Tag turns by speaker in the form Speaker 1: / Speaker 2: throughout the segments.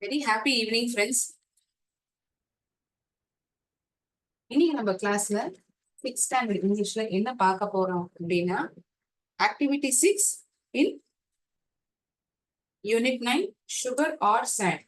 Speaker 1: Very happy evening friends. இன்னைக்கு நம்ம கிளாஸ்ல 6th ஸ்டாண்டர்ட் இங்கிலீஷ்ல என்ன பார்க்க போறோம் அப்படின்னா activity 6 in unit 9 sugar or sand.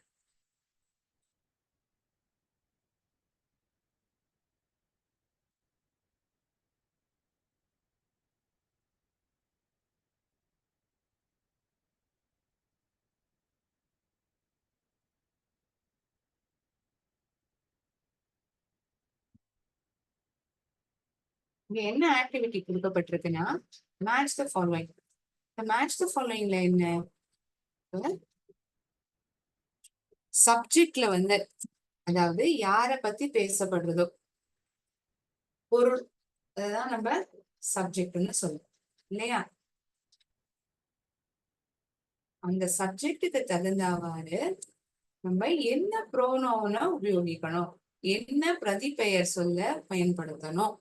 Speaker 1: இங்க என்ன ஆக்டிவிட்டி கொடுக்கப்பட்டிருக்குன்னா மேட்ச் த ஃபாலோயிங். இந்த மேட்ச் த ஃபாலோயிங்ல என்ன சப்ஜெக்ட்ல வந்து அதாவது யார பத்தி பேசப்படுறதோ பொருள் அதுதான் நம்ம சப்ஜெக்ட்னு சொல்லுவோம் இல்லையா? அந்த சப்ஜெக்டுக்கு தகுந்தவாறு நம்ம என்ன ப்ரோனோனை உபயோகிக்கணும், என்ன பிரதிபெயர் சொல்ல பயன்படுத்தணும்.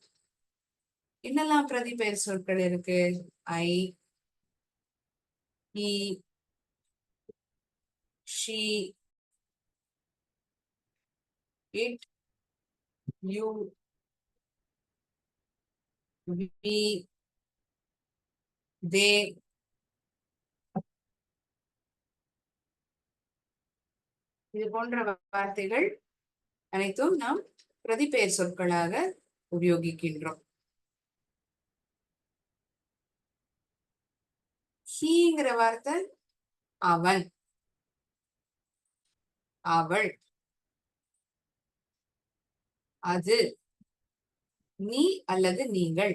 Speaker 1: என்னெல்லாம் பிரதிபெயர் சொற்கள் இருக்கு? I, he, she, it, you, we, they. இது போன்ற வார்த்தைகள் அனைத்தும் நாம் பிரதிபெயர் சொற்களாக உபயோகிக்கின்றோம். ஹீங்கிற வார்த்தை அவன், அவள், அது, நீ அல்லது நீங்கள்,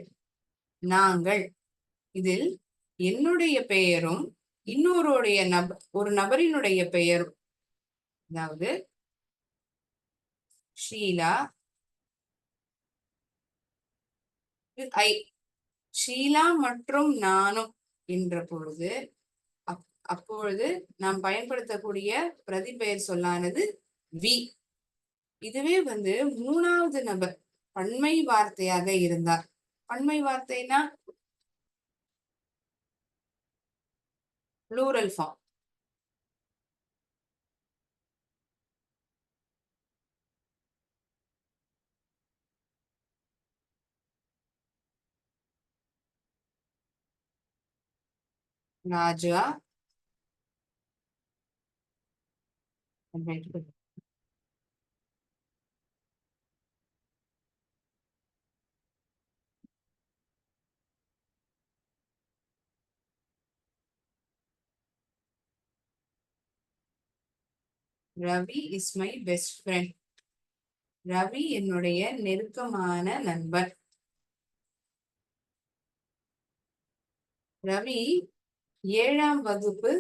Speaker 1: நாங்கள். இதில் என்னுடைய பெயரும் இன்னொருடைய ஒரு நபரினுடைய பெயரும், அதாவது ஷீலா, ஐ, ஷீலா மற்றும் நானும் என்ற பொழுது அப்பொழுது நாம் பயன்படுத்தக்கூடிய பிரதிபெயர் சொல்லானது வி. இதுவே வந்து மூணாவது நபர் பன்மை வார்த்தையாக இருந்தார். பன்மை வார்த்தைனா plural form. Raja, Ravi is my best friend. Ravi என்னுடைய நெருக்கமான நண்பர். ரவி 7ஆம் வகுப்பு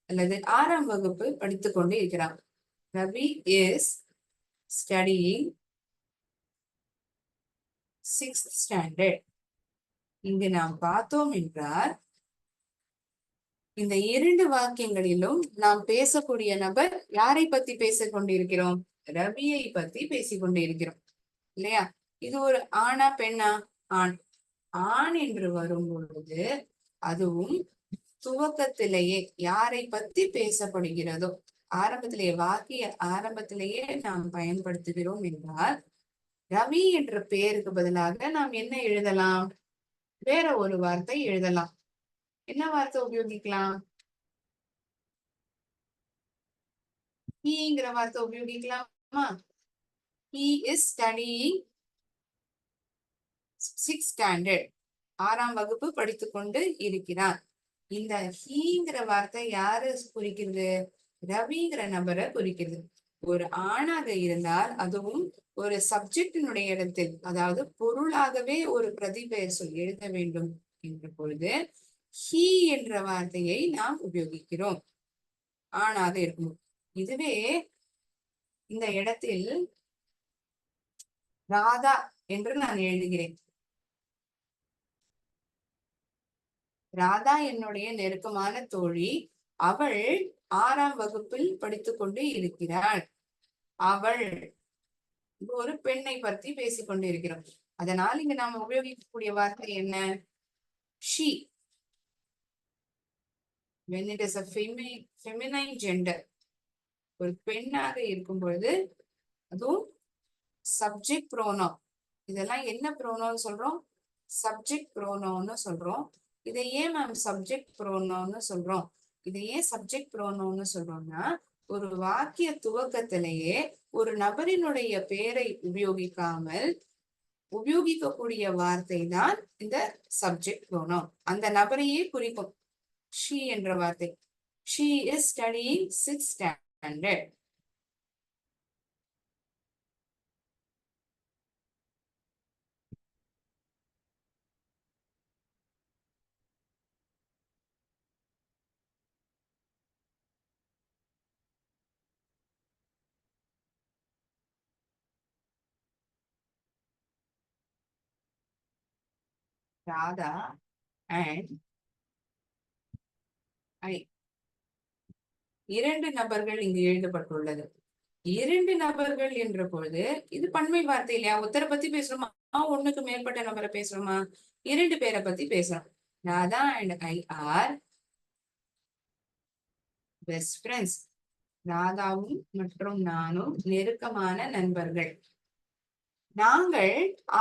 Speaker 1: அல்லது 6ஆம் வகுப்பு படித்துக் கொண்டு இருக்கிறார். Ravi is studying 6th standard. இங்கு நாம் பார்த்தோம் என்றால் இந்த இரண்டு வாக்கியங்களிலும் நாம் பேசக்கூடிய நபர் யாரை பத்தி பேசிக் கொண்டிருக்கிறோம்? ரவியை பத்தி பேசிக் கொண்டிருக்கிறோம் இல்லையா? இது ஒரு ஆணா பெண்ணா? ஆண். ஆண் என்று வரும் பொழுது அதுவும் துவக்கத்திலேயே யாரை பத்தி பேசப்படுகிறதோ ஆரம்பத்திலேயே வாக்கிய ஆரம்பத்திலேயே நாம் பயன்படுத்துகிறோம் என்றால் ரவி என்ற பெயருக்கு பதிலாக நாம் என்ன எழுதலாம்? வேற ஒரு வார்த்தை எழுதலாம். என்ன வார்த்தை உபயோகிக்கலாம்? ஹீங்கிற வார்த்தை உபயோகிக்கலாமா? He is studying 6th standard. 6ஆம் வகுப்பு படித்துக் கொண்டு இருக்கிறார். இந்த ஹீங்கிற வார்த்தை யாரு குறிக்கிறது? ரவிங்கிற நபரை குறிக்கிறது. ஒரு ஆணாக இருந்தால் அதுவும் ஒரு சப்ஜெக்டினுடைய இடத்தில் அதாவது பொருளாகவே ஒரு பிரதிபெயர் சொல் எழுத வேண்டும் என்ற பொழுது ஹீ என்ற வார்த்தையை நாம் உபயோகிக்கிறோம் ஆணாக இருக்கும். இதுவே இந்த இடத்தில் ராதா என்று நான் எழுதுகிறேன். ராதா என்னுடைய நெருக்கமான தோழி. அவள் 6ஆம் வகுப்பில் படித்துக் கொண்டு இருக்கிறாள். அவள் ஒரு பெண்ணை பற்றி பேசிக் கொண்டு இருக்கிறோம். அதனால் இங்க நாம் உபயோகிக்கக்கூடிய வார்த்தை என்ன? she. When it is a feminine gender, ஒரு பெண்ணாக இருக்கும் பொழுது அதுவும் சப்ஜெக்ட் ப்ரோனோம். இதெல்லாம் என்ன ப்ரோனோன்னு சொல்றோம்? சப்ஜெக்ட் ப்ரோனோன்னு சொல்றோம். இதை ஏன் மேம் சப்ஜெக்ட் ப்ரோனோன்னு சொல்றோம்? இதை ஏன் சப்ஜெக்ட் ப்ரோனோன்னு சொல்றோம்னா, ஒரு வாக்கிய துவக்கத்திலேயே ஒரு நபரினுடைய பெயரை உபயோகிக்காமல் உபயோகிக்கக்கூடிய வார்த்தை தான் இந்த சப்ஜெக்ட் ப்ரோனோம். அந்த நபரையே குறிக்கும். ஷீ என்ற வார்த்தை. She is studying 6th standard. Radha and ஐ, இரண்டு நபர்கள் இங்கு எழுதப்பட்டுள்ளது. இரண்டு நபர்கள் என்ற பொழுது இது பன்மை வார்த்தை இல்லையா? ஒருத்தரை பத்தி பேசுறோமா, ஒண்ணுக்கு மேற்பட்ட நபரை பேசுறோமா? இரண்டு பேரை பத்தி பேசுறோம். Radha and I are best friends. ராதாவும் மற்றும் நானும் நெருக்கமான நண்பர்கள். நாங்கள்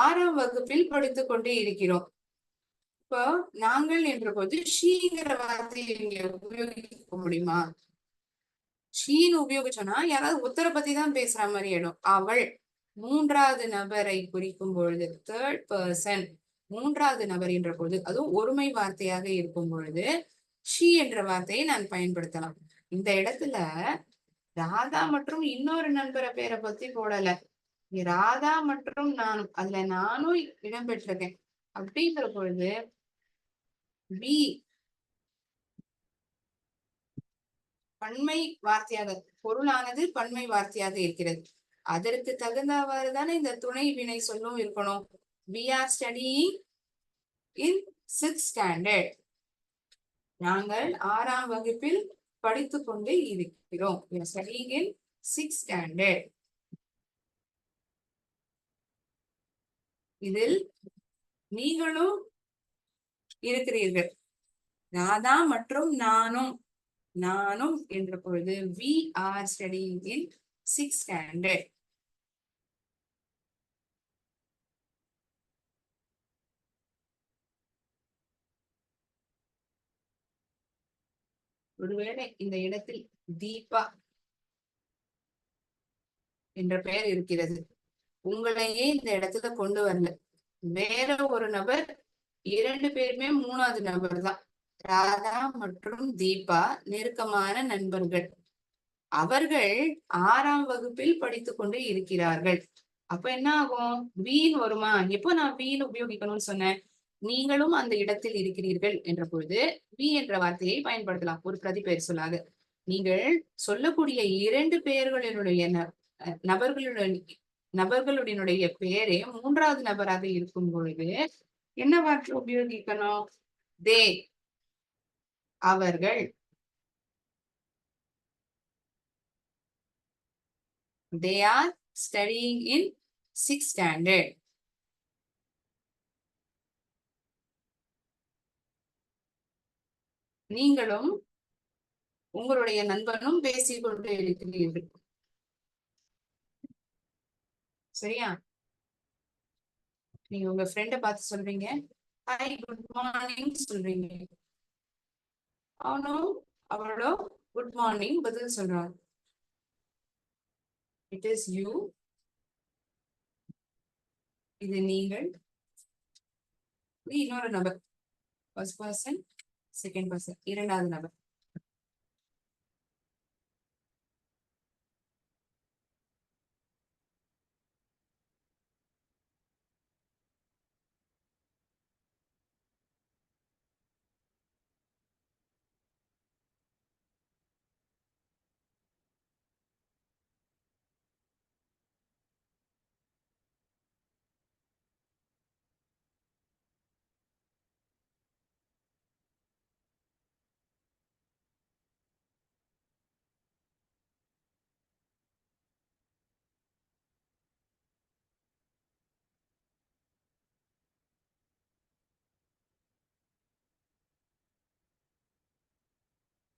Speaker 1: 6ஆம் வகுப்பில் படித்துக் கொண்டு இருக்கிறோம். இப்போ நாங்கள் என்ற போது ஷீங்கிற வார்த்தையை இங்க உபயோகிக்க முடியுமா? ஷீன்னு உபயோகிச்சோம்னா யாராவது ஒருத்தரை பத்தி தான் பேசுற மாதிரி ஆயிடும். அவள் மூன்றாவது நபரை குறிக்கும் பொழுது, தேர்ட் பர்சன், மூன்றாவது நபர் என்ற பொழுது, அதுவும் ஒருமை வார்த்தையாக இருக்கும் பொழுது ஷீ என்ற வார்த்தையை நான் பயன்படுத்தலாம். இந்த இடத்துல ராதா மற்றும் இன்னொரு நண்பரை பேரை பத்தி போடல. ராதா மற்றும் நானும், அதுல நானும் இடம்பெற்றிருக்கேன். அப்படிங்கிற பொழுது பி பன்மை வார்த்தையாக, பொருளானது பன்மை வார்த்தையாக இருக்கிறது. அதற்கு தகுந்தவாறு தானே இந்த துணை வினை சொல்லும் இருக்கணும். We are studying in 6th standard. நாங்கள் 6ஆம் வகுப்பில் படித்துக் கொண்டு இருக்கிறோம். We are studying in 6th standard. இதில் நீங்களும் இருக்கிறீர்கள். ராதா மற்றும் நானும், நானும் என்ற பொழுது we are studying in 6th standard. ஒருவேளை இந்த இடத்தில் தீபா என்ற பெயர் இருக்கிறது, உங்களையே இந்த இடத்துல கொண்டு வரல. வேற ஒரு நபர், இரண்டு பேருமே மூணாவது நபர் தான். ராதா மற்றும் தீபா நெருக்கமான நண்பர்கள். அவர்கள் 6ஆம் வகுப்பில் படித்துக் கொண்டு இருக்கிறார்கள். அப்ப என்ன ஆகும்? வீண் வருமா? எப்போ நான் வீண் உபயோகிக்கணும்னு சொன்னேன்? நீங்களும் அந்த இடத்தில் இருக்கிறீர்கள் என்ற பொழுது வி என்ற வார்த்தையை பயன்படுத்தலாம் ஒரு பிரதிபெயர் சொல்லாக. நீங்கள் சொல்லக்கூடிய இரண்டு பெயர்களினுடைய நபர்களுடைய பெயரே மூன்றாவது நபராக இருக்கும் பொழுது என்ன வார்த்தை உபயோகிக்கணும்? தே, அவர்கள். They are studying in 6th standard. நீங்களும் உங்களுடைய நண்பனும் பேசிக்கொண்டு இருக்கிறீர்கள். சரியா? நீங்க உங்க ஃப்ரெண்ட பார்த்து சொல்றீங்க, ஹாய் குட் மார்னிங் சொல்றீங்க. அவனோ அவளோ குட் மார்னிங் பதில் சொல்றாங்க. இட் இஸ் யூ, இது நீங்கள், இது இன்னொரு நபர். ஃபர்ஸ்ட் பர்சன், செகண்ட் பர்சன், இரண்டாவது நபர்.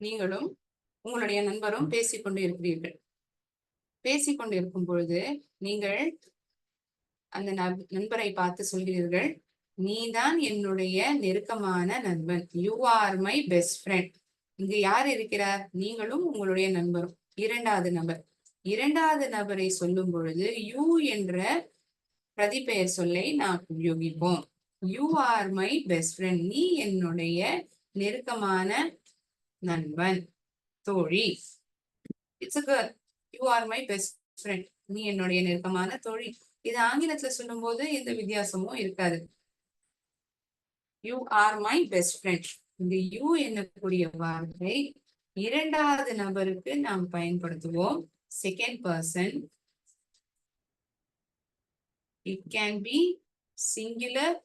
Speaker 1: நீங்களும் உங்களுடைய நண்பரும் பேசிக்கொண்டு இருக்கிறீர்கள். பேசிக்கொண்டிருக்கும் பொழுது நீங்கள் அந்த நண்பரை பார்த்து சொல்கிறீர்கள், நீதான் என்னுடைய நெருக்கமான நண்பன், you are my best friend. இங்கு யார் இருக்கிறார்? நீங்களும் உங்களுடைய நண்பரும். இரண்டாவது நபரை சொல்லும் பொழுது யூ என்ற பிரதிபெயர் சொல்லை நாம் உபயோகிப்போம். You are my best friend, நீ என்னுடைய நெருக்கமான நண்பன், தோழி. It's a girl. You are my best friend, நீ என்னுடைய நெருக்கமான தோழி. இது ஆங்கிலத்துல சொல்லும் போது எந்த வித்தியாசமும் இருக்காது. You are my best friend. இந்த யூ என்னக்கூடிய வார்த்தை இரண்டாவது நபருக்கு நாம் பயன்படுத்துவோம். Second person. It can be singular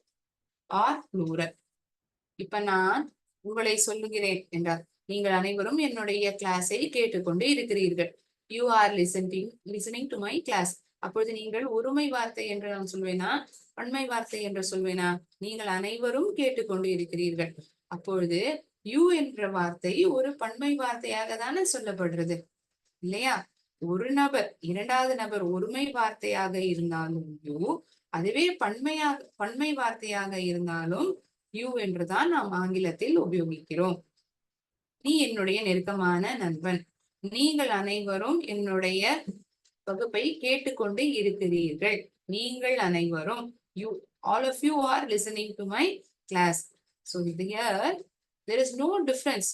Speaker 1: or plural. இப்ப நான் உங்களை சொல்லுகிறேன் என்றால், நீங்கள் அனைவரும் என்னுடைய கிளாஸை கேட்டுக்கொண்டு இருக்கிறீர்கள். You are listening to my class. அப்பொழுது நீங்கள் ஒருமை வார்த்தை என்று நான் சொல்வேனா, பன்மை வார்த்தை என்று சொல்வேனா? நீங்கள் அனைவரும் கேட்டுக்கொண்டு இருக்கிறீர்கள். அப்பொழுது யூ என்ற வார்த்தை ஒரு பன்மை வார்த்தையாக தானே சொல்லப்படுறது, இல்லையா? ஒரு நபர், இரண்டாவது நபர் ஒருமை வார்த்தையாக இருந்தாலும் யூ, அதுவே பன்மை வார்த்தையாக இருந்தாலும் யூ என்றுதான் நாம் ஆங்கிலத்தில் உபயோகிக்கிறோம். நீ என்னுடைய நெருக்கமான நண்பன். நீங்கள் அனைவரும் என்னுடைய வகுப்பை கேட்டுக்கொண்டு இருக்கிறீர்கள். நீங்கள் அனைவரும், you, all of you are listening to my class. So here there is no difference.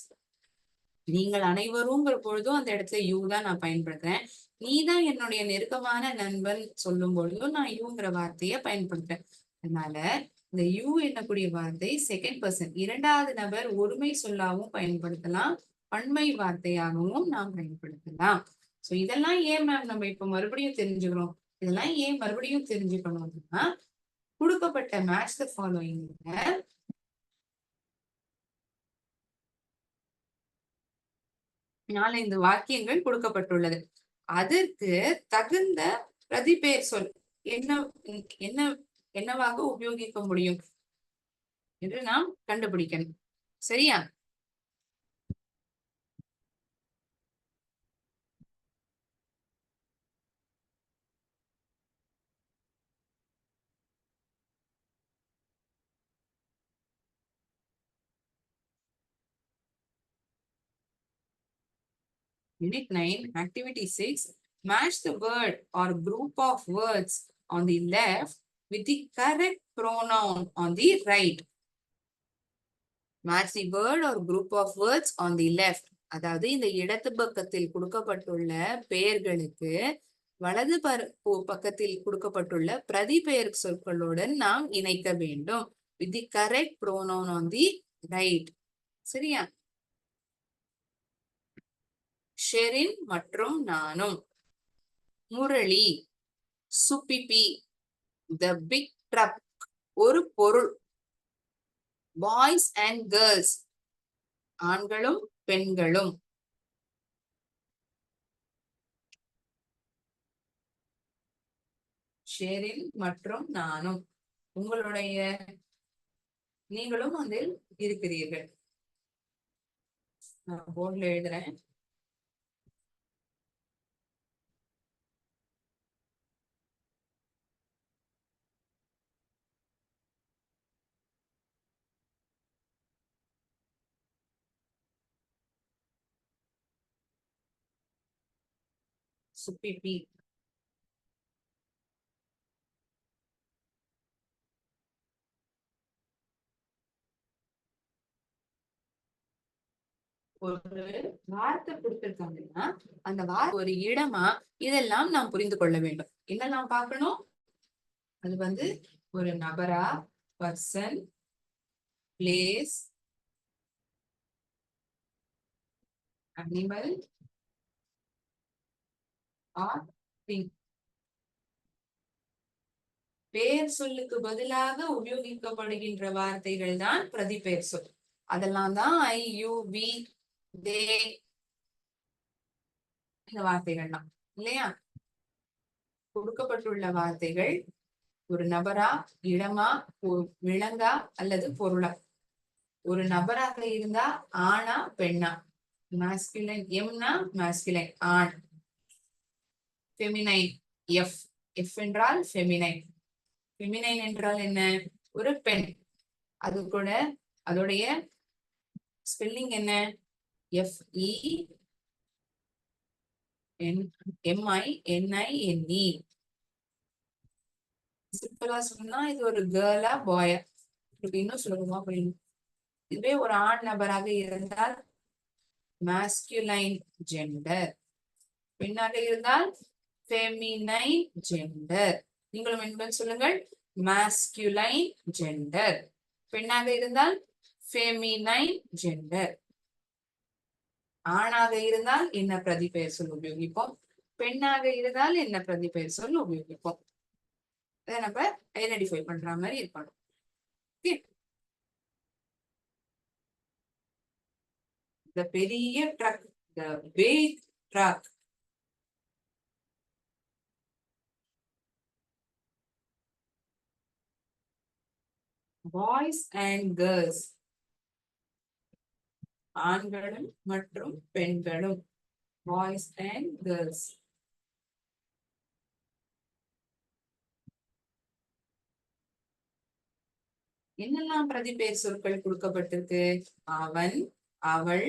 Speaker 1: நீங்கள் அனைவருங்கிற பொழுதும் அந்த இடத்துல யூ தான் நான் பயன்படுத்துறேன். நீதான் என்னுடைய நெருக்கமான நண்பன் சொல்லும் பொழுதும் நான் யூங்கிற வார்த்தையை பயன்படுத்துறேன். அதனால இந்த யூ என்னக்கூடிய வார்த்தை செகண்ட் பர்சன், இரண்டாவது நபர் ஒருமை சொல்லாவும் பயன்படுத்தலாம், பன்மை வார்த்தையாகவும் நாம் பயன்படுத்தலாம். சோ இதெல்லாம் ஏன் மேம் நம்ம இப்ப மறுபடியும் தெரிஞ்சுக்கிறோம்? இதெல்லாம் ஏன் மறுபடியும் தெரிஞ்சுக்கணும் அப்படின்னா, கொடுக்கப்பட்ட மேட்ச் தி ஃபாலோயிங்ல 4-5 வாக்கியங்கள் கொடுக்கப்பட்டுள்ளது. அதற்கு தகுந்த பிரதிபெயர் சொல் என்ன என்ன என்னவாக உபயோகிக்க முடியும் என்று நாம் கண்டுபிடிக்கணும். சரியா? Unit 9, Activity 6. Match the word or group of words on the left with the correct pronoun on the right. Match the word or group of words on the left. அதாவது இந்த இடது பக்கத்தில் கொடுக்கப்பட்டுள்ள பெயர்களுக்கு வலது பக்கத்தில் கொடுக்கப்பட்டுள்ள பிரதிபெயர் சொற்களுடன் நாம் இணைக்க வேண்டும். with the correct pronoun on the right. சரியா? ஷெரின் மற்றும் நானும். முரளி. சுப்பிபி. த பிக் ட்ரக், ஒரு பொருள். பாய்ஸ் அண்ட் கேர்ள்ஸ், ஆண்களும் பெண்களும். ஷெரின் மற்றும் நானும். உங்களுடைய நீங்களும் அதில் இருக்கிறீர்கள். நான் போர்ட்ல எழுதுறேன். சுப்பிபி. ஒரு வார்த்தை கொடுத்திருக்காங்கன்னா அந்த வார்த்தை ஒரு இடமா, இதெல்லாம் நாம் புரிந்து கொள்ள வேண்டும். என்னெல்லாம் பார்க்கணும்? அது ஒரு நபரா, person, place, animal R thing. பெயர் சொல்லுக்கு பதிலாக உபயோகிக்கப்படுகின்ற வார்த்தைகள் தான் பிரதிபெயர் சொல். அதெல்லாம் தான் ஐ, யூ, வி, தே, இந்த வார்த்தைகள்லாம், இல்லையா? கொடுக்கப்பட்டுள்ள வார்த்தைகள் ஒரு நபரா, இடமா, விலங்கா அல்லது பொருளா? ஒரு நபராக இருந்தா ஆணா பெண்ணா? மாஸ்குலைன், எம்னா மாஸ்குலைன், ஆண். ஃபெமினைன். எஃப். எஃப் என்றால் ஃபெமினைன். ஃபெமினைன் என்றால் என்ன? ஒரு பெண். அது கூட அதோடைய ஸ்பெல்லிங் என்ன? FEMININE. சிம்பிளா சொன்னா இது ஒரு கேர்ளா பாயா? இன்னும் சுலபமா புரியும். இதுவே ஒரு ஆண் நபராக இருந்தால் மாஸ்குலைன் ஜெண்டர். பெண்ணாக இருந்தால் ஃபெமினைன் ஜெண்டர். நீங்களும் என்பது சொல்லுங்கள். Masculine gender. பெண்ணாக இருந்தால் ஃபெமினைன் ஜெண்டர். ஆணாக இருந்தால் என்ன பிரதிபெயர் சொல் உபயோகிப்போம்? பெண்ணாக இருந்தால் என்ன பிரதிபெயர் சொல் உபயோகிப்போம்? அதை நம்ம ஐடென்டிஃபை பண்ற மாதிரி இருக்கணும். இந்த பெரிய drug, the big truck. Boys and girls. ஆண்களும் மற்றும் பெண்களும். Boys and girls. என்னெல்லாம் பிரதிபெயர் சொற்கள் கொடுக்கப்பட்டிருக்கு? அவன், அவள்,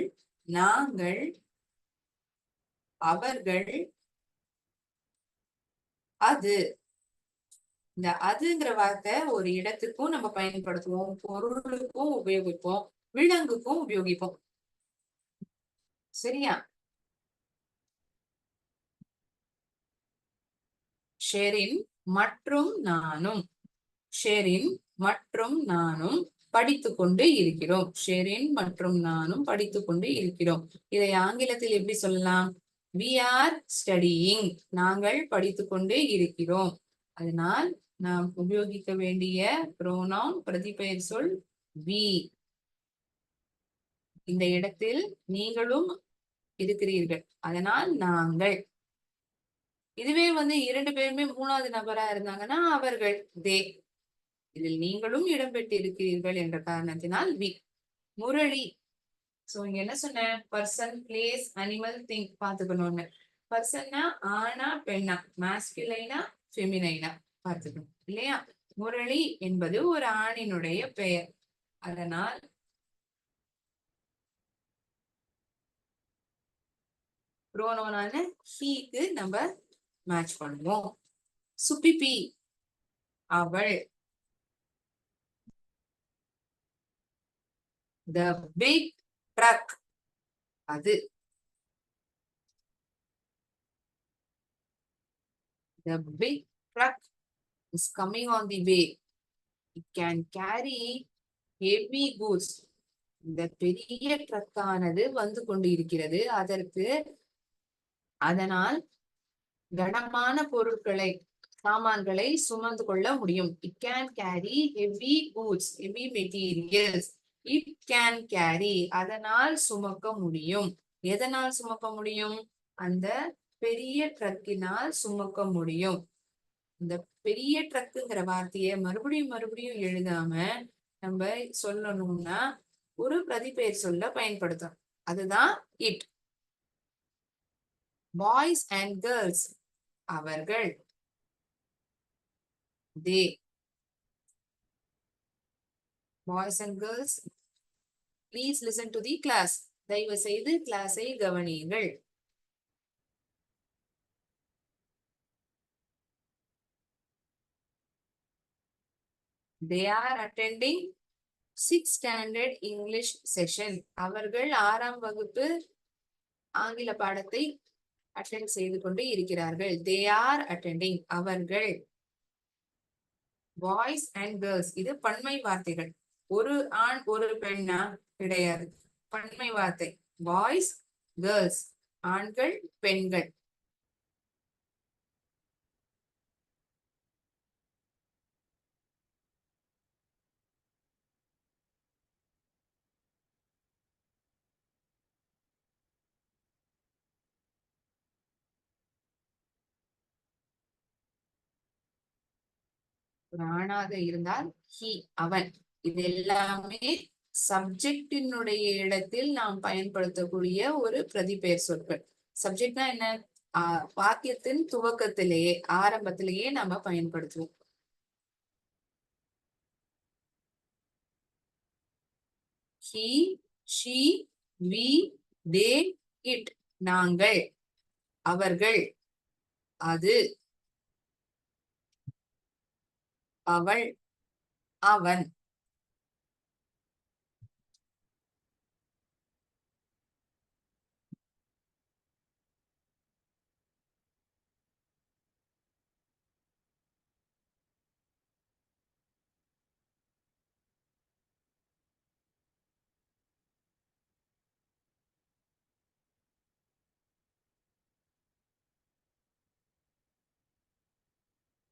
Speaker 1: நாங்கள், அவர்கள், அது. இந்த அதுங்கிற வார்த்தை ஒரு இடத்துக்கும் நம்ம பயன்படுத்துவோம், பொருளுக்கும் உபயோகிப்போம், விலங்குக்கும் உபயோகிப்போம். சரியா? ஷெரின் மற்றும் நானும். ஷெரின் மற்றும் நானும் படித்துக் கொண்டு இருக்கிறோம். ஷெரின் மற்றும் நானும் படித்துக் கொண்டு இருக்கிறோம். இதை ஆங்கிலத்தில் எப்படி சொல்லலாம்? We are studying. நாங்கள் படித்துக் கொண்டு இருக்கிறோம். அதனால் நாம் உபயோகிக்க வேண்டிய ப்ரோனவுன் பிரதிபெயர் சொல் we. இந்த இடத்தில் நீங்களும் இருக்கிறீர்கள், அதனால் நாங்கள். இதுவே இரண்டு பேருமே மூணாவது நபரா இருந்தாங்கன்னா அவர்கள், தே. இதில் நீங்களும் இடம்பெற்று இருக்கிறீர்கள் என்ற காரணத்தினால் வி. முரளி. சோ இங்க என்ன சொன்ன? பர்சன், பிளேஸ், அனிமல், திங் பாத்துக்கணும்னு. பர்சன்னா ஆணா பெண்ணா, மாஸ்குலைனா ஃபெமினைனா பார்த்துக்கணும் இல்லையா? முரளி என்பது ஒரு ஆணினுடைய பெயர். அதனால் ப்ரோனோனான ஹீக்கு நம்ம மேட்ச் பண்ணுவோம். சுப்பிப்பி அவள். The big truck அது. The big truck is coming on the way. It can carry heavy goods. இந்த பெரிய ட்ரக்கானது வந்து கொண்டு இருக்கிறது. அதனால் கனமான பொருட்களை, சாமான்களை சுமந்து கொள்ள முடியும். It can carry heavy goods, heavy materials. It can carry. அதனால் சுமக்க முடியும். எதனால் சுமக்க முடியும்? அந்த பெரிய ட்ரக்கினால் சுமக்க முடியும். இந்த பெரிய ட்ரக்குங்கிற வார்த்தையை மறுபடியும் எழுதாம நம்ம சொல்லணும்னா ஒரு பிரதிபெயர் சொல்ல பயன்படுத்தும். அதுதான் இட். பாய்ஸ் அண்ட் கேர்ள்ஸ் அவர்கள், they. Boys and girls, please listen to the class. தயவு செய்து கிளாஸை கவனியுங்கள். They are attending 6th standard English session. அவர்கள் 6ஆம் வகுப்பு ஆங்கில பாடத்தை அட்டெண்ட் செய்து கொண்டு இருக்கிறார்கள். They are attending. அவர்கள். பாய்ஸ் அண்ட் கேர்ள்ஸ் இது பன்மை வார்த்தைகள். ஒரு ஆண் ஒரு பெண்ணா? கிடையாது. பன்மை வார்த்தை. Boys, girls. ஆண்கள், பெண்கள். ஒரு ஆணாக இருந்தால் ஹி, அவன். இது எல்லாமே சப்ஜெக்டினுடைய இடத்தில் நாம் பயன்படுத்தக்கூடிய ஒரு பிரதிபெயர் சொற்கள். சப்ஜெக்ட்னா என்ன? வாக்கியத்தின் துவக்கத்திலேயே ஆரம்பத்திலேயே நம்ம பயன்படுத்துவோம். he, she, we, they, it. நாங்கள், அவர்கள், அது, அவள், அவன்.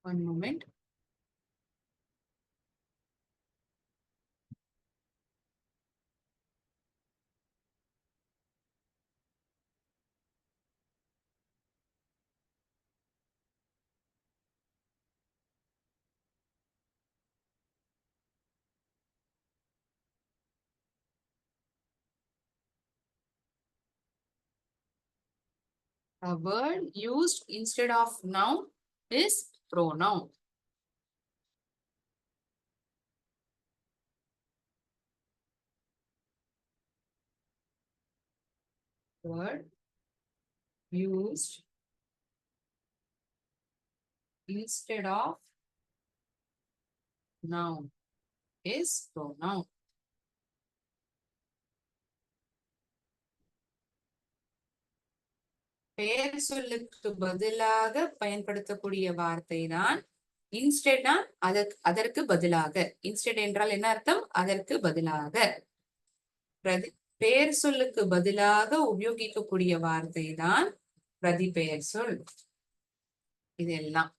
Speaker 1: One moment. A word used instead of noun is pronoun. Word used instead of noun is pronoun. பெயர் சொல்லுக்கு பதிலாக பயன்படுத்தக்கூடிய வார்த்தை தான் இன்ஸ்டெட்னா அதற்கு பதிலாக. இன்ஸ்டெட் என்றால் என்ன அர்த்தம்? அதற்கு பதிலாக. பெயர் சொல்லுக்கு பதிலாக உபயோகிக்கக்கூடிய வார்த்தை தான் பிரதி பெயர் சொல். இதெல்லாம்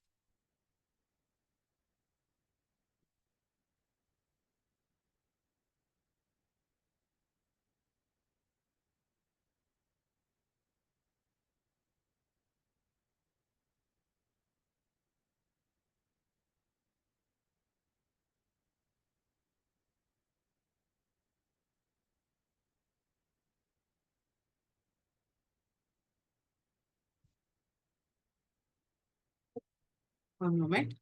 Speaker 1: one moment.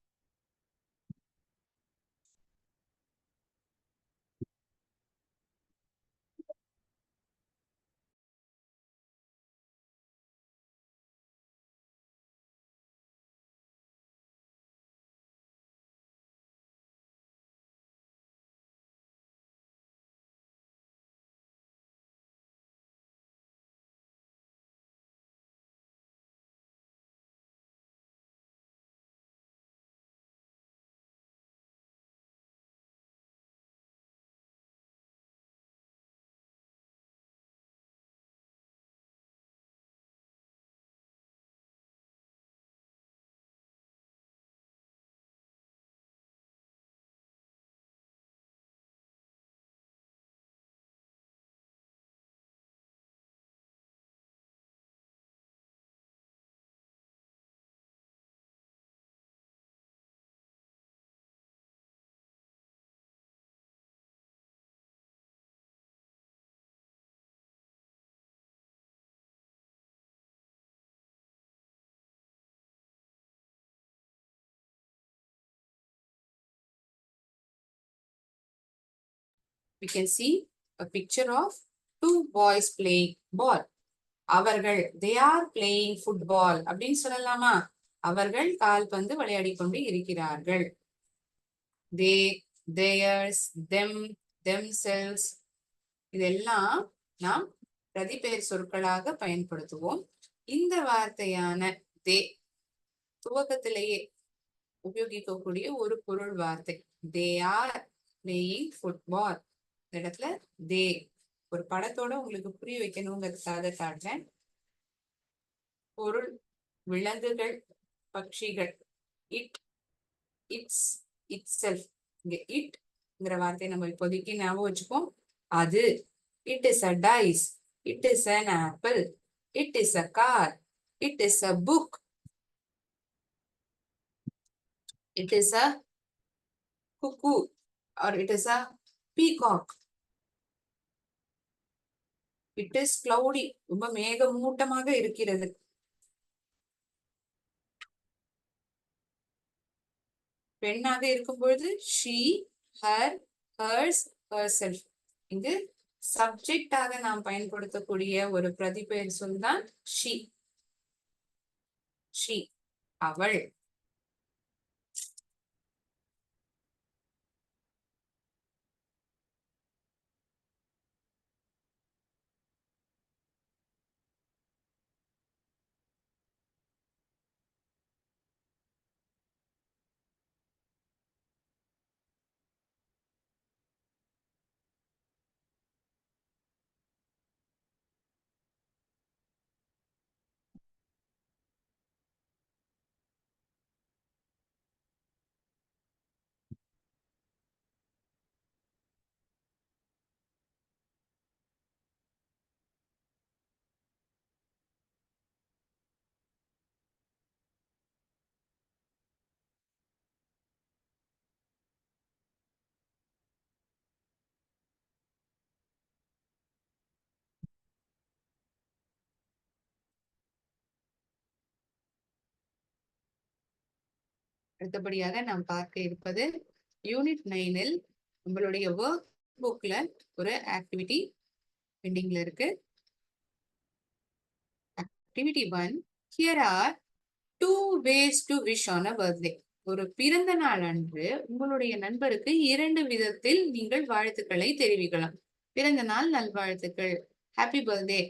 Speaker 1: We can see a picture of two boys playing ball. அவர்கள் they are playing football அப்படின்னு சொல்லலாமா? அவர்கள் கால்பந்து விளையாடி கொண்டு இருக்கிறார்கள். they, theirs, them, themselves இதெல்லாம் நாம் பிரதிபெயர் சொற்களாக பயன்படுத்துவோம். இந்த வார்த்தையான they துவக்கத்திலேயே உபயோகிக்கக்கூடிய ஒரு பொருள் வார்த்தை. they are playing football. இந்த இடத்துல they ஒரு படத்தோட உங்களுக்கு புரிய வைக்கணுங்கிறதுக்காக காட்டுறேன். பொருள் விலங்குகள், பட்சிகள். It, its, itself. இங்க இட்ங்கிற வார்த்தையை நம்ம இப்போதைக்கு ஞாபகம் வச்சுப்போம். அது it is a dice, it is an apple, it is a car, it is a book, it is a cuckoo or it is a peacock. It is cloudy. ரொம்ப மேகமூட்டமாக இருக்கிறது. பெண்ணாக இருக்கும் பொழுது ஷீ, ஹர், ஹர்ஸ், ஹர்செல்ஃப். இங்கு சப்ஜெக்டாக நாம் பயன்படுத்தக்கூடிய ஒரு பிரதிபெயர் சொல் தான் ஷீ. ஷீ அவள். அடுத்தபடியாக நாம் பார்க்க இருப்பது யூனிட் 9-இல் உங்களுடைய ஒர்க் புக்ல ஒரு ஆக்டிவிட்டி பெண்டிங்ல இருக்கு. Activity 1. Here are 2 ways to wish on a birthday. ஒரு பிறந்த நாள் அன்று உங்களுடைய நண்பருக்கு 2 விதத்தில் நீங்கள் வாழ்த்துக்களை தெரிவிக்கலாம். பிறந்த நாள் நல்வாழ்த்துக்கள், happy birthday,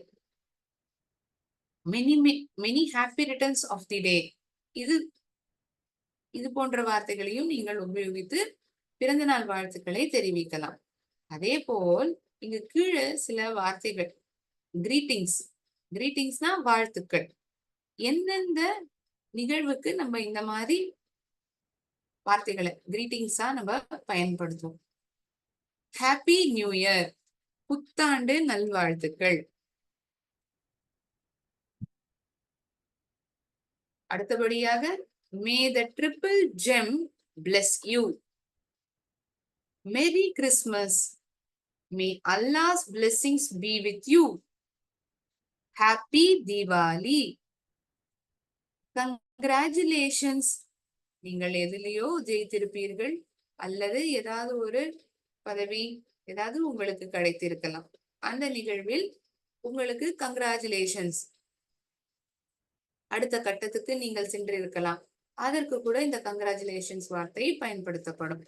Speaker 1: many many happy returns of the day. இது போன்ற வார்த்தைகளையும் நீங்கள் உபயோகித்து பிறந்த நாள் வாழ்த்துக்களை தெரிவிக்கலாம். அதே போல் இங்கு கீழே சில வார்த்தைகள் கிரீட்டிங்ஸ்னா வாழ்த்துக்கள். எந்தெந்த நிகழ்வுக்கு நம்ம இந்த மாதிரி வார்த்தைகளை கிரீட்டிங்ஸா நம்ம பயன்படுத்துவோம்? ஹாப்பி நியூ இயர், புத்தாண்டு நல்வாழ்த்துக்கள். அடுத்தபடியாக may the triple gem bless you. Merry Christmas, may Allah's blessings be with you. Happy Deepavali, congratulations, நீங்கள் எதிலேயோ ஜெயித்திருப்பீர்கள் அல்லது ஏதாவது ஒரு பதவி ஏதாவது உங்களுக்கு கிடைத்திருக்கலாம். அந்த நிகழ்வில் உங்களுக்கு கங்க்ராச்சுலேஷன்ஸ். அடுத்த கட்டத்துக்கு நீங்கள் சென்றிருக்கலாம். அதற்கு கூட இந்த கங்க்ராச்சுலேஷன்ஸ் வார்த்தை பயன்படுத்தப்படும்.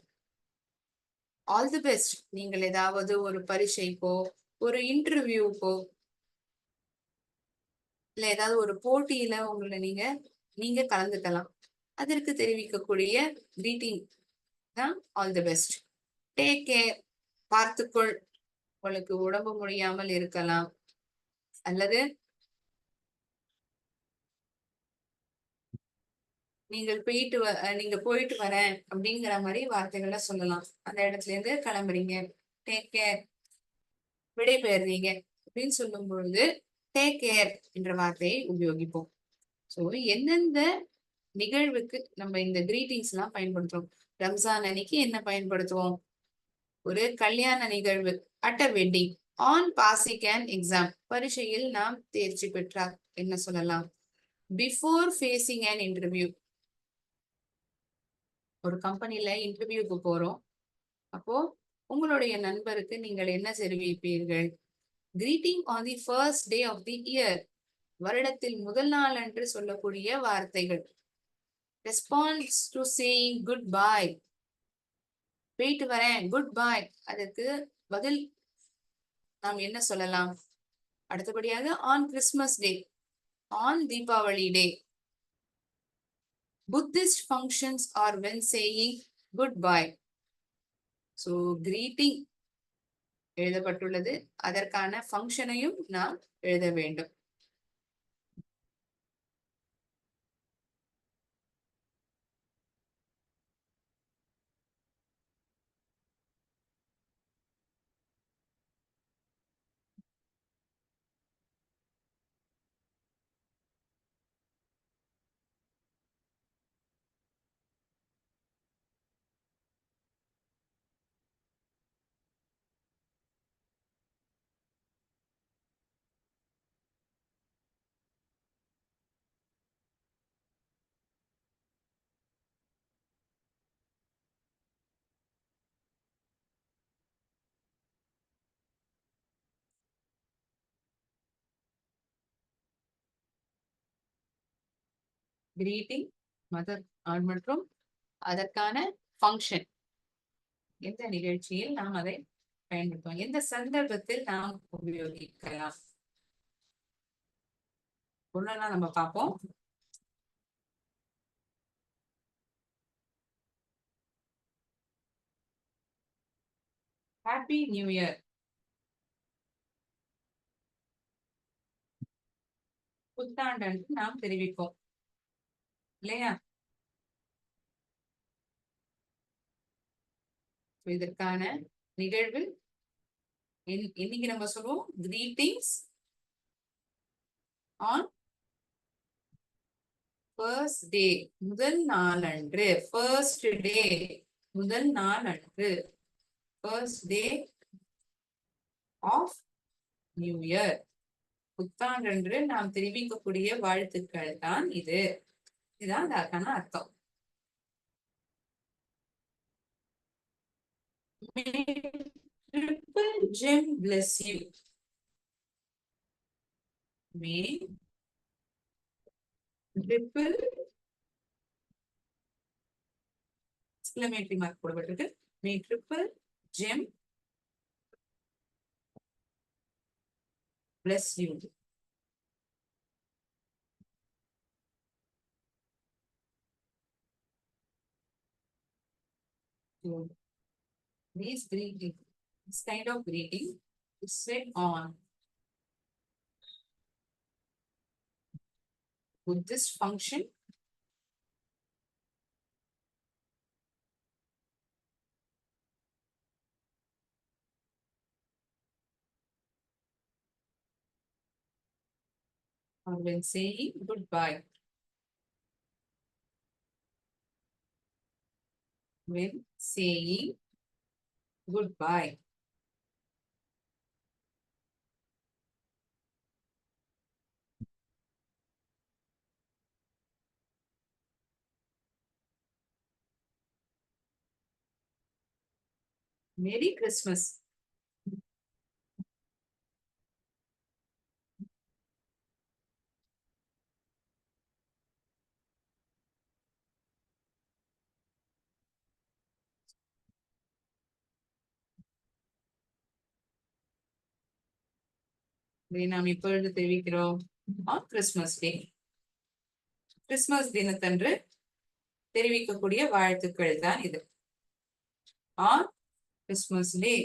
Speaker 1: ஆல் தி பெஸ்ட், நீங்கள் ஏதாவது ஒரு பரீட்சைக்கோ ஒரு இன்டர்வியூக்கோ இல்ல ஏதாவது ஒரு போட்டியில உங்களை நீங்க கலந்துக்கலாம். அதற்கு தெரிவிக்கக்கூடிய கிரீட்டிங் தான் all the best. Take care, பார்த்துக்கொள், உங்களுக்கு உடம்பு முடியாமல் இருக்கலாம் அல்லது நீங்க போயிட்டு வரேன் அப்படிங்கிற மாதிரி வார்த்தைகளை சொல்லலாம். அந்த இடத்துல இருந்து கிளம்புறீங்க, டேக் கேர், விடைபெறுறீங்க அப்படின்னு சொல்லும் பொழுது டேக் கேர் என்ற வார்த்தையை உபயோகிப்போம். ஸோ எந்தெந்த நிகழ்வுக்கு நம்ம இந்த கிரீட்டிங்ஸ் எல்லாம் பயன்படுத்துறோம்? ரம்ஜான் அன்னைக்கு என்ன பயன்படுத்துவோம்? ஒரு கல்யாண நிகழ்வு, at a wedding, on passing an exam, பரீட்சையில் நாம் தேர்ச்சி பெற்றார் என்ன சொல்லலாம்? பிஃபோர் ஃபேசிங் அன் இன்டர்வியூ, ஒரு கம்பெனில இன்டர்வியூக்கு போறோம், அப்போ உங்களுடைய நண்பருக்கு நீங்கள் என்ன தெரிவிப்பீர்கள்? Greeting on the first day of the year, வருடத்தில் முதல் நாள் என்று சொல்லக்கூடிய வார்த்தைகள். Response to saying good bye, போயிட்டு வரேன், குட் பாய், அதற்கு பதில் நாம் என்ன சொல்லலாம்? அடுத்தபடியாக on Christmas day, on Deepavali day. Buddhist functions R when saying good bye. So greeting எழுதப்பட்டுள்ளது, அதற்கான ஃபங்க்ஷனையும் நாம் எழுத வேண்டும். கிரீட்டிங் மதர் மற்றும் அதற்கான ஃபங்க்ஷன், எந்த நிகழ்ச்சியில் நாம் அதை பயன்படுத்துவோம், எந்த சந்தர்ப்பத்தில் நாம் உபயோகிக்கலாம், ஒன்னொன்னா நம்ம பார்ப்போம். ஹாப்பி நியூ இயர், புத்தாண்டு நாம் தெரிவிப்போம் இல்லையா? இதற்கான நிகழ்வு இன்னைக்கு நம்ம சொல்லுவோம் கிரீட்டிங்ஸ் ஆன் ஃபர்ஸ்ட் டே, முதல் நாள் அன்று. ஃபர்ஸ்ட் டே, முதல் நாள் அன்று, first day of new year, புத்தாண்டன்று நாம் தெரிவிக்கக்கூடிய வாழ்த்துக்கள் தான் இது. இதுதான் அதற்கான அர்த்தம். Triple gem bless you. May triple exclamatory mark போடப்பட்டிருக்கு. May triple gem bless you. So, these greeting, this kind of greeting is said on Buddhist function, or when saying goodbye. When saying goodbye. Merry Christmas. இதை நாம் இப்பொழுது தெரிவிக்கிறோம் on Christmas Day. Christmas தினத்தன்று தெரிவிக்கக்கூடிய வாழ்த்துக்கள் தான் இது. on Christmas Day.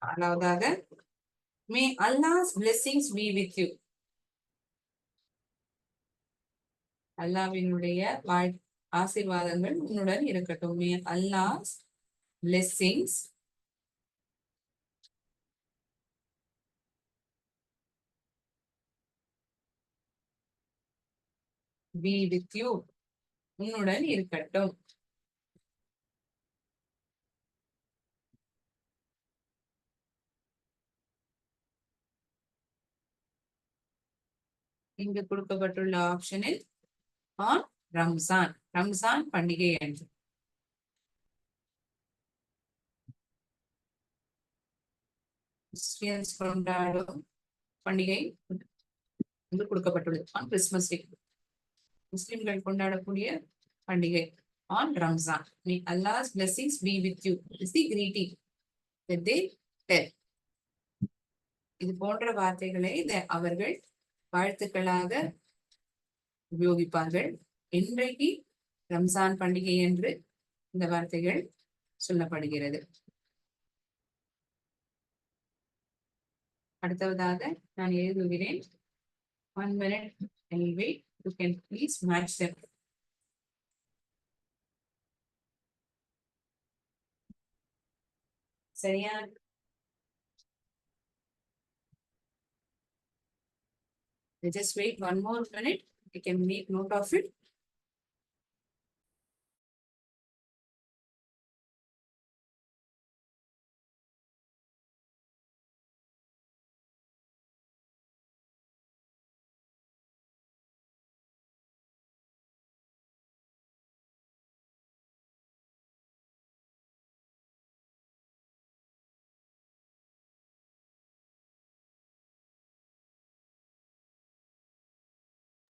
Speaker 1: அதாவது may Allah's blessings be with you. அல்லாஹ்வினுடைய ஆசீர்வாதங்கள் உன்னுடன் இருக்கட்டும். May Allah's blessings be with you. உன்னுடன் இருக்கட்டும். இங்கு கொடுக்கப்பட்டுள்ள ஆப்ஷனில் on ரம்ஜான், ரம்ஜான் பண்டிகை அன்று. கிறிஸ்டியன்ஸ் கொண்டாடும் பண்டிகை கொடுக்கப்பட்டுள்ளது on கிறிஸ்துமஸ் டே. முஸ்லிம்கள் கொண்டாடக்கூடிய பண்டிகை on Ramzan. May Allah's blessings be with you is the greeting that they tell. இது போன்ற வார்த்தைகளை அவர்கள் வாழ்த்துக்களாக உபயோகிப்பார்கள். இன்றைக்கு ரம்ஜான் பண்டிகை என்று இந்த வார்த்தைகள் சொல்லப்படுகிறது. அடுத்ததாக நான் எழுதுகிறேன். 1 minute and wait. You can please match them. சரியா? Just wait 1 more minute. You can make note of it.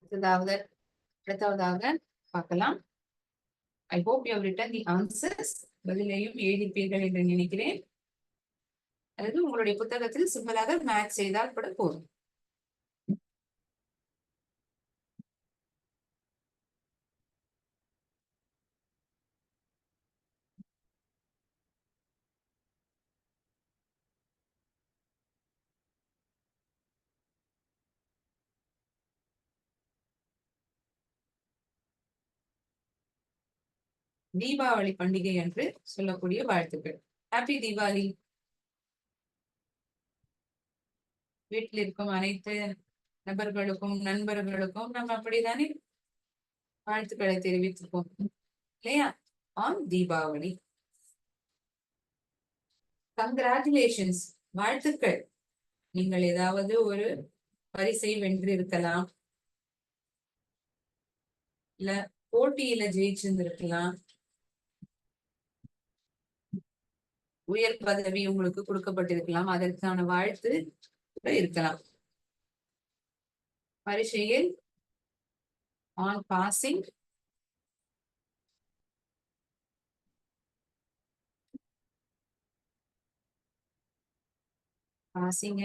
Speaker 1: அடுத்ததாக பார்க்கலாம். I hope you have written the answers. பதிலையும் எழுதிப்பீர்கள் என்று நினைக்கிறேன். அல்லது உங்களுடைய புத்தகத்தில் சிம்பிளாக மேட்ச் செய்தால் கூட போதும். தீபாவளி பண்டிகை என்று சொல்லக்கூடிய வாழ்த்துக்கள். ஹாப்பி தீபாவளி. வீட்டில் இருக்கும் அனைத்து நபர்களுக்கும் நண்பர்களுக்கும் நம்ம அப்படித்தானே வாழ்த்துக்களை தெரிவித்துப்போம் இல்லையா? ஆன் தீபாவளி. கங்க்ராச்சுலேஷன்ஸ், வாழ்த்துக்கள். நீங்கள் ஏதாவது ஒரு பரிசை வென்றிருக்கலாம், இல்ல போட்டியில ஜெயிச்சிருந்திருக்கலாம், உயர் பதவி உங்களுக்கு கொடுக்கப்பட்டிருக்கலாம், அதற்கான வாழ்த்து கூட இருக்கலாம். பரீட்சையில் ஆன் பாசிங்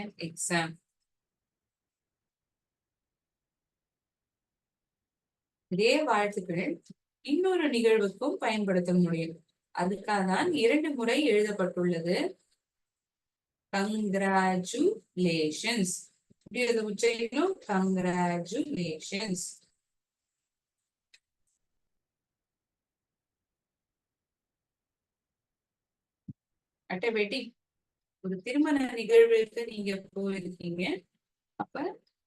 Speaker 1: an exam. இதே வாழ்த்துக்கள் இன்னொரு நிகழ்வுக்கும் பயன்படுத்த முடியும். அதுக்காக தான் 2 முறை எழுதப்பட்டுள்ளது. கங்க்ராச்சுலேஷன்ஸ். உச்சரிக்கணும், கங்க்ராச்சுலேஷன்ஸ். ஒரு திருமண நிகழ்வுக்கு நீங்க போயிருக்கீங்க. அப்ப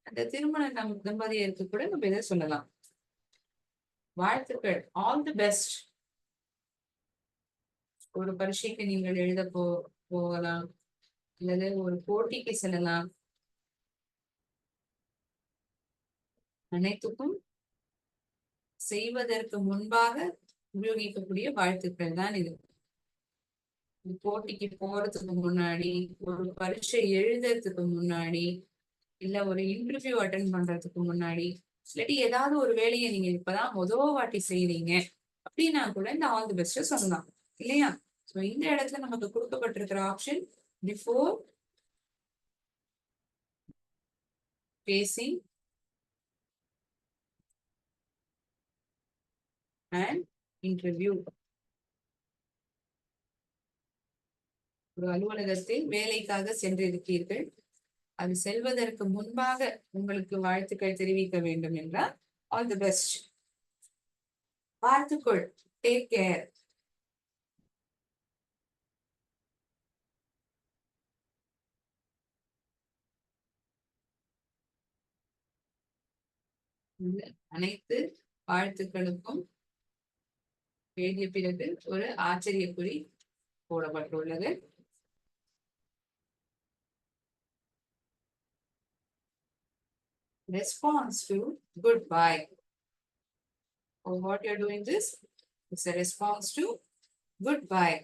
Speaker 1: அந்த திருமண தம்பதியருக்கு கூட நம்ம இதை சொல்லலாம். வாழ்த்துக்கள், ஆல் தி பெஸ்ட். ஒரு பரீட்சைக்கு நீங்கள் எழுத போகலாம், அல்லது ஒரு போட்டிக்கு செல்லலாம். அனைத்துக்கும் செய்வதற்கு முன்பாக உபயோகிக்கக்கூடிய வாழ்த்துக்கள் தான் இது. போட்டிக்கு போறதுக்கு முன்னாடி, ஒரு பரீட்சை எழுதுறதுக்கு முன்னாடி, இல்ல ஒரு இன்டர்வியூ அட்டன் பண்றதுக்கு முன்னாடி, இல்லாட்டி ஏதாவது ஒரு வேலையை நீங்க இப்பதான் முதல் வாட்டி செய்யறீங்க அப்படின்னா கூட இந்த ஆல் தி பெஸ்ட் சொல்லலாம் இல்லையா? சோ இந்த இடத்துல நமக்கு கொடுக்கப்பட்டிருக்கிற option before facing and interview. ஒரு அலுவலகத்தில் வேலைக்காக சென்றிருக்கீர்கள், அது செல்வதற்கு முன்பாக உங்களுக்கு வாழ்த்துக்கள் தெரிவிக்க வேண்டும் என்றால் ஆல் தி பெஸ்ட். வாழ்த்துக்கள், டேக் கேர். அனைத்து வாழ்த்துக்களுக்கும் எழுதிய பிறகு ஒரு ஆச்சரியக்குறி போடப்பட்டுள்ளது. Response to goodbye. Or what you're doing this? It's a response to goodbye.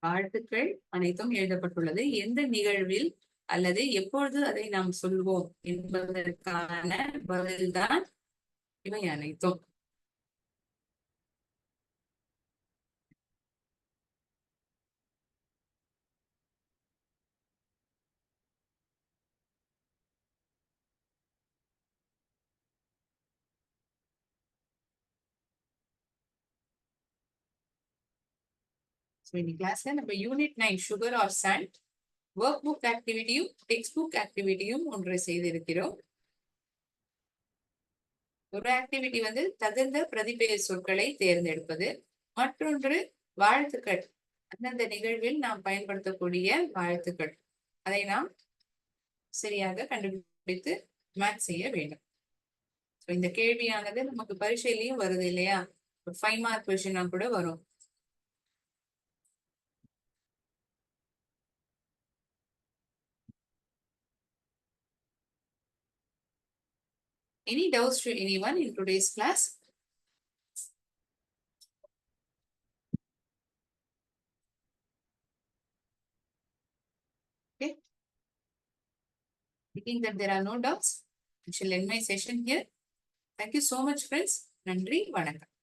Speaker 1: வாழ்த்துக்கள் அனைத்தும் எழுதப்பட்டுள்ளது. எந்த நிகழ்வில் அல்லது எப்பொழுது அதை நாம் சொல்வோம் என்பதற்கான பதில்தான் இவை அனைத்தும். கிளாஸ்ல நம்ம unit 9 sugar or salt work book ஆக்டிவிட்டியும் டெக்ஸ்ட் புக் ஆக்டிவிட்டியும் ஒன்றை செய்திருக்கிறோம். ஒரு ஆக்டிவிட்டி வந்து தகுந்த பிரதிபெயர் சொற்களை தேர்ந்தெடுப்பது, மற்றொன்று வாழ்த்துக்கள், அந்தந்த நிகழ்வில் நாம் பயன்படுத்தக்கூடிய வாழ்த்துக்கள், அதை நாம் சரியாக கண்டுபிடித்து மேட்ச் செய்ய வேண்டும். இந்த கேள்வியானது நமக்கு பரீட்சையிலையும் வருது இல்லையா? 5 மார்க் கொஸ்டினா கூட வரும். Any doubts to anyone in today's class? Okay. I think that there are no doubts. I shall end my session here. Thank you so much, friends. நன்றி, வணக்கம்.